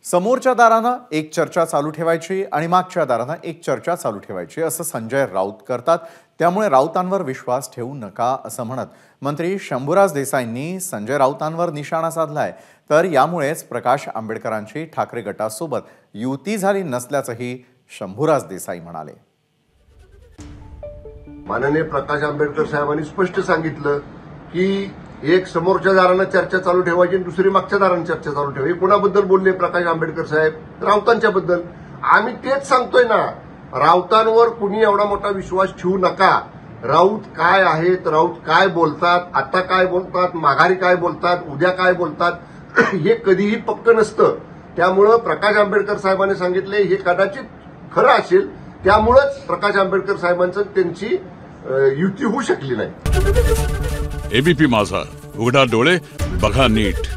समोरच्या दारानं एक चर्चा चालू ठेवायची आणि मागच्या दारानं एक चर्चा चालू ठेवायची असं संजय राऊत करतात। त्यामुळे राऊतांवर विश्वास ठेवू नका असं म्हणत मंत्री शंभूराज देसाईंनी संजय राऊतांवर निशाणा साधलाय। तर यामुळेच प्रकाश आंबेडकरांची ठाकरे गटासोबत युती झाली नसल्याचंही शंभूराज देसाई म्हणाले। माननीय प्रकाश आंबेडकर साहेबांनी स्पष्ट सांगितलं की एक समोरच्या दारानं चर्चा चालू ठेवायची आणि दुसरी मागच्या दारानं चर्चा चालू ठेवायची। कोणाबद्दल बोलले प्रकाश आंबेडकर साहेब? राऊतांच्या बद्दल। आम्ही तेच सांगतोय ना, राऊतांवर कुणी एवढा मोठा विश्वास ठेवू नका। राऊत काय आहेत, राऊत काय बोलतात, आता काय बोलतात, माघारी काय बोलतात, उद्या काय बोलतात हे कधीही पक्क नसतं। त्यामुळं प्रकाश आंबेडकर साहेबांनी सांगितले हे कदाचित खरं असेल, त्यामुळेच प्रकाश आंबेडकर साहेबांचं त्यांची युती होऊ शकली नाही। एबीपी माझा, उघडा डोळे बघा नीट।